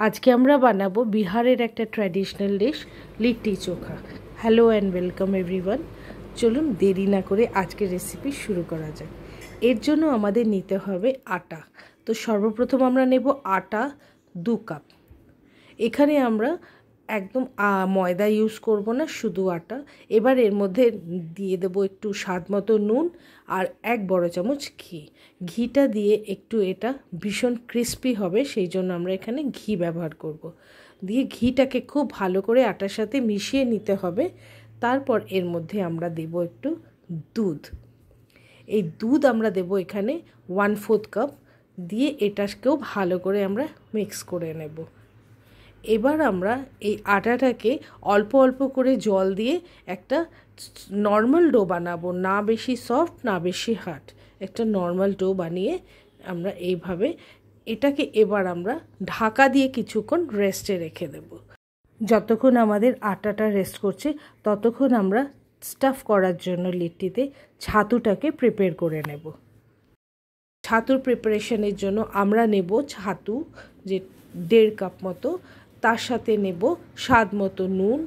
আজকে আমরা বানাবো বিহারের একটা traditional dish litti chokha. Hello and welcome everyone. চলুন দেরি না করে আজকের রেসিপি শুরু করা যাক। এর জন্য আমাদের নিতে হবে আটা। তো সর্বপ্রথম আমরা নেব আটা 2 কাপ। এখানে আমরা একদম ময়দা ইউজ করব না, শুধু আটা। এবার এর মধ্যে দিয়ে দেব একটু স্বাদ মতো নুন আর 1 বড় চামচ ঘি। ঘিটা দিয়ে একটু এটা ভীষণ ক্রিস্পি হবে, সেই জন্য আমরা এখানে ঘি ব্যবহার করব। দিয়ে ঘিটাকে খুব ভালো করে আটার সাথে মিশিয়ে নিতে হবে। তারপর এর মধ্যে আমরা দেব একটু দুধ। এই দুধ আমরা দেব এখানে 1/4 কাপ। দিয়ে এটাকেও ভালো করে আমরা মিক্স করে নেব। এবার আমরা এই আটাটাকে অল্প অল্প করে জল দিয়ে একটা নর্মাল ডো বানাবো, না বেশি সফট না বেশি হার্ড, একটা নর্মাল ডো বানিয়ে আমরা এইভাবে এটাকে এবার আমরা ঢাকা দিয়ে কিছুক্ষণ রেস্টে রেখে দেব। যতক্ষণ আমাদের আটাটা রেস্ট করছে ততক্ষণ আমরা স্টাফ করার জন্য লিট্টিতে ছাতুটাকে প্রিপেয়ার করে নেব। ছাতুর প্রিপারেশনের জন্য আমরা নেব ছাতু যে 1.5 কাপ মতো, তার সাথে নেব স্বাদ মতো নুন,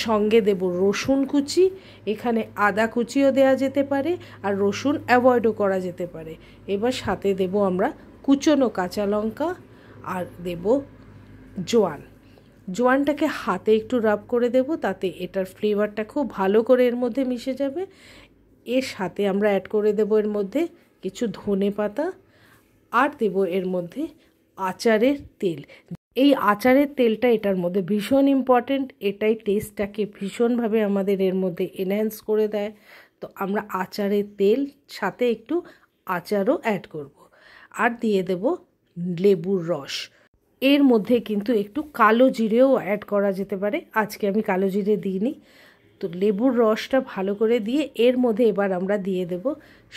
সঙ্গে দেব রসুন কুচি। এখানে আদা কুচিও দেওয়া যেতে পারে আর রসুন অ্যাভয়েডও করা যেতে পারে। এবার সাথে দেব আমরা কুচনো কাঁচা লঙ্কা আর দেব জোয়ান। জোয়ানটাকে হাতে একটু রাব করে দেব, তাতে এটার ফ্লেভারটা খুব ভালো করে এর মধ্যে মিশে যাবে। এর সাথে আমরা অ্যাড করে দেব এর মধ্যে কিছু ধনে পাতা আর দেব এর মধ্যে আচারের তেল। এই আচারের তেলটা এটার মধ্যে ভীষণ ইম্পর্ট্যান্ট, এটাই টেস্টটাকে ভীষণভাবে আমাদের এর মধ্যে এনহ্যান্স করে দেয়। তো আমরা আচারের তেল সাথে একটু আচারও অ্যাড করব। আর দিয়ে দেব লেবুর রস। এর মধ্যে কিন্তু একটু কালো জিরেও অ্যাড করা যেতে পারে, আজকে আমি কালো জিরে দিইনি। তো লেবুর রসটা ভালো করে দিয়ে এর মধ্যে এবার আমরা দিয়ে দেব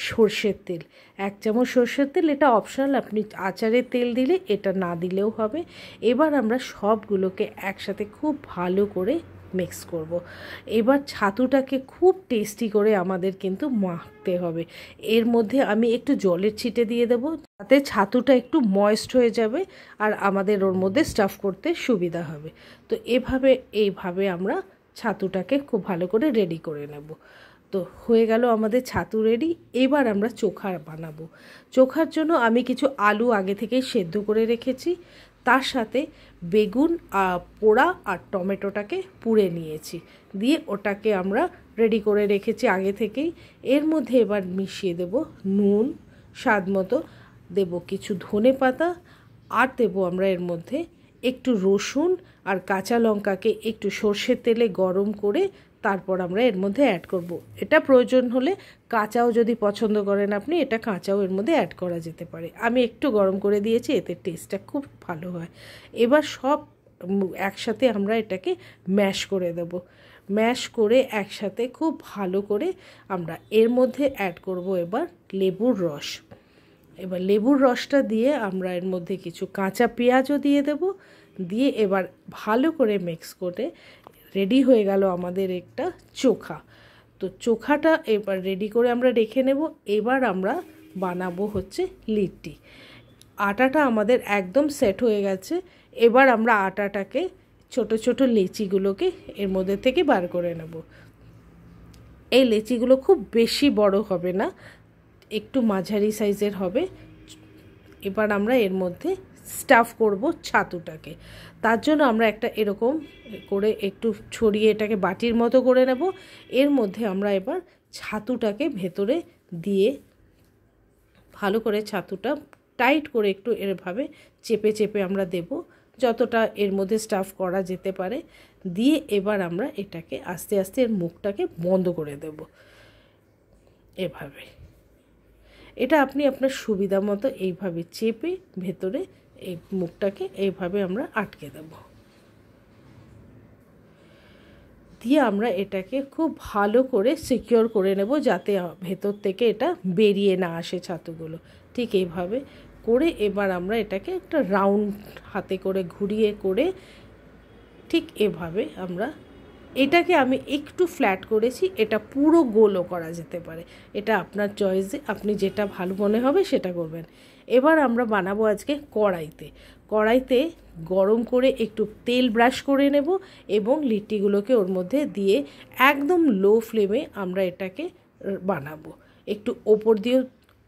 সর্ষের তেল, 1 চামচ সর্ষের তেল। এটা অপশনাল, আপনি আচারের তেল দিলে এটা না দিলেও হবে। এবার আমরা সবগুলোকে একসাথে খুব ভালো করে মিক্স করব। এবার ছাতুটাকে খুব টেস্টি করে আমাদের কিন্তু মাখতে হবে। এর মধ্যে আমি একটু জলের ছিটে দিয়ে দেব, তাতে ছাতুটা একটু ময়েস্ট হয়ে যাবে আর আমাদের ওর মধ্যে স্টাফ করতে সুবিধা হবে। তো এইভাবে আমরা ছাতুটাকে খুব ভালো করে রেডি করে নেব। তো হয়ে গেল আমাদের ছাতু রেডি। এবার আমরা চোখা বানাবো। চোখার জন্য আমি কিছু আলু আগে থেকেই সেদ্ধ করে রেখেছি, তার সাথে বেগুন পোড়া আর টমেটোটাকে পুড়ে নিয়েছি, দিয়ে ওটাকে আমরা রেডি করে রেখেছি আগে থেকেই। এর মধ্যে এবার মিশিয়ে দেব নুন, স্বাদ মতো দেব কিছু ধনে পাতা আর দেব আমরা এর মধ্যে একটু রসুন আর কাঁচা লঙ্কাকে একটু সর্ষের তেলে গরম করে তারপর আমরা এর মধ্যে অ্যাড করব। এটা প্রয়োজন হলে কাঁচাও যদি পছন্দ করেন আপনি, এটা কাঁচাও এর মধ্যে অ্যাড করা যেতে পারে। আমি একটু গরম করে দিয়েছি, এতে টেস্টটা খুব ভালো হয়। এবার সব একসাথে আমরা এটাকে ম্যাশ করে দেব। ম্যাশ করে একসাথে খুব ভালো করে আমরা এর মধ্যে অ্যাড করব এবার লেবুর রস। এবার লেবুর রসটা দিয়ে আমরা এর মধ্যে কিছু কাঁচা পেঁয়াজও দিয়ে দেব। দিয়ে এবার ভালো করে মিক্স করে রেডি হয়ে গেল আমাদের একটা চোখা। তো চোখাটা এবার রেডি করে আমরা রেখে নেব। এবার আমরা বানাবো হচ্ছে লিট্টি। আটাটা আমাদের একদম সেট হয়ে গেছে। এবার আমরা আটাটাকে ছোট ছোট লেচিগুলোকে এর মধ্যে থেকে বার করে নেব। এই লেচিগুলো খুব বেশি বড় হবে না, একটু মাঝারি সাইজের হবে। এবার আমরা এর মধ্যে স্টাফ করব ছাতুটাকে। তার জন্য আমরা একটা এরকম করে একটু ছড়িয়ে এটাকে বাটির মতো করে নেব। এর মধ্যে আমরা এবার ছাতুটাকে ভেতরে দিয়ে ভালো করে ছাতুটা টাইট করে একটু এরভাবে চেপে চেপে আমরা দেব, যতটা এর মধ্যে স্টাফ করা যেতে পারে। দিয়ে এবার আমরা এটাকে আস্তে আস্তে এর মুখটাকে বন্ধ করে দেব এভাবে। এটা আপনি আপনার সুবিধা মতো এইভাবে চেপে ভেতরে এই মুখটাকে এইভাবে আমরা আটকে দেব। দিয়ে আমরা এটাকে খুব ভালো করে সিকিওর করে নেব, যাতে ভেতর থেকে এটা বেরিয়ে না আসে ছাতুগুলো। ঠিক এইভাবে করে এবার আমরা এটাকে একটা রাউন্ড হাতে করে ঘুরিয়ে করে ঠিক এভাবে আমরা এটাকে আমি একটু ফ্ল্যাট করেছি, এটা পুরো গোলও করা যেতে পারে। এটা আপনার চয়েসে, আপনি যেটা ভালো মনে হবে সেটা করবেন। এবার আমরা বানাবো আজকে কড়াইতে। কড়াইতে গরম করে একটু তেল ব্রাশ করে নেব এবং লিট্টিগুলোকে ওর মধ্যে দিয়ে একদম লো ফ্লেমে আমরা এটাকে বানাবো। একটু ওপর দিয়েও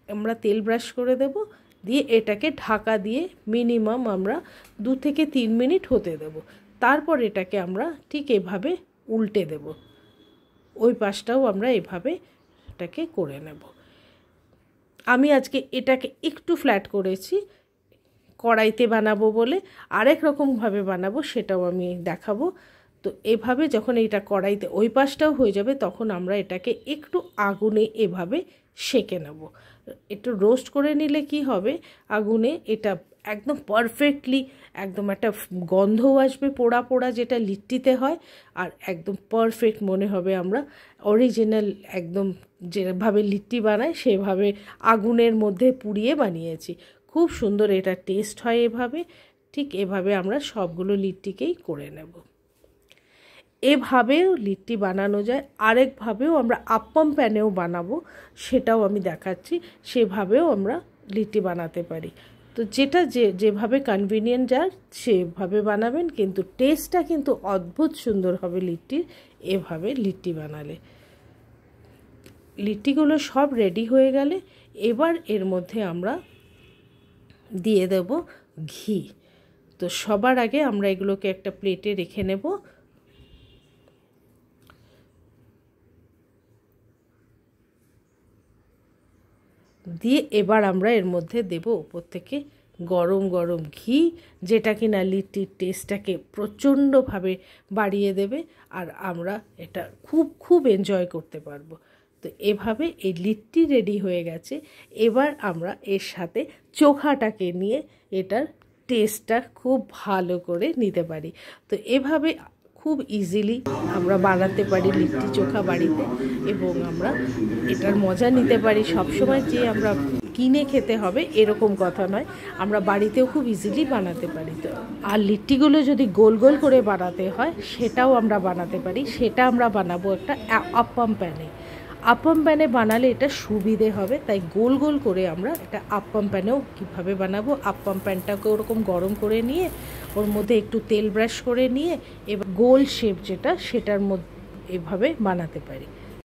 আমরা তেল ব্রাশ করে দেব, দিয়ে এটাকে ঢাকা দিয়ে মিনিমাম আমরা 2 থেকে 3 মিনিট হতে দেব। তারপর এটাকে আমরা ঠিক এভাবে উল্টে দেব, ওই পাশটাও আমরা এভাবে এটাকে করে নেব। আমি আজকে এটাকে একটু ফ্ল্যাট করেছি, কড়াইতে বানাবো বলে, আরেক রকমভাবে বানাবো সেটাও আমি দেখাবো। তো এভাবে যখন এটা কড়াইতে ওই পাশটাও হয়ে যাবে তখন আমরা এটাকে একটু আগুনে এভাবে সেঁকে নেব। একটু রোস্ট করে নিলে কি হবে, আগুনে এটা একদম পারফেক্টলি একদম একটা গন্ধও আসবে পোড়া পোড়া, যেটা লিট্টিতে হয়, আর একদম পারফেক্ট মনে হবে আমরা অরিজিনাল একদম যেভাবে লিট্টি বানায় সেভাবে আগুনের মধ্যে পুড়িয়ে বানিয়েছি। খুব সুন্দর এটা টেস্ট হয় এভাবে। ঠিক এভাবে আমরা সবগুলো লিট্টিকেই করে নেব। এভাবেও লিট্টি বানানো যায়, আরেকভাবেও আমরা আপ্পাম প্যানেও বানাবো, সেটাও আমি দেখাচ্ছি। সেভাবেও আমরা লিট্টি বানাতে পারি। তো যেটা যেভাবে কনভিনিয়েন্ট যার সেভাবে বানাবেন, কিন্তু টেস্টটা কিন্তু অদ্ভুত সুন্দর হবে লিট্টির এভাবে লিট্টি বানালে। লিট্টিগুলো সব রেডি হয়ে গেলে এবার এর মধ্যে আমরা দিয়ে দেব ঘি। তো সবার আগে আমরা এগুলোকে একটা প্লেটে রেখে নেব। দিয়ে এবার আমরা এর মধ্যে দেব উপর থেকে গরম গরম ঘি, যেটা কিনা লিট্টির টেস্টটাকে প্রচণ্ডভাবে বাড়িয়ে দেবে, আর আমরা এটা খুব খুব এনজয় করতে পারবো। তো এভাবে এই লিট্টি রেডি হয়ে গেছে। এবার আমরা এর সাথে চোখাটাকে নিয়ে এটার টেস্টটা খুব ভালো করে নিতে পারি। তো এভাবে খুব ইজিলি আমরা বানাতে পারি লিট্টি চোখা বাড়িতে, এবং আমরা এটার মজা নিতে পারি। সবসময় যে আমরা কিনে খেতে হবে এরকম কথা নয়, আমরা বাড়িতেও খুব ইজিলি বানাতে পারি। তো আর লিট্টিগুলো যদি গোল গোল করে বানাতে হয় সেটাও আমরা বানাতে পারি। সেটা আমরা বানাবো একটা আপ্পাম প্যানে। আপ্পাম প্যানে বানালে এটা সুবিধে হবে, তাই গোল গোল করে আমরা এটা আপ্পাম প্যানেও কীভাবে বানাবো, আপ্পাম প্যানটাকে ওরকম গরম করে নিয়ে ওর মধ্যে একটু তেল ব্রাশ করে নিয়ে এবার গোল শেপ যেটা সেটার মধ্যে এভাবে বানাতে পারি।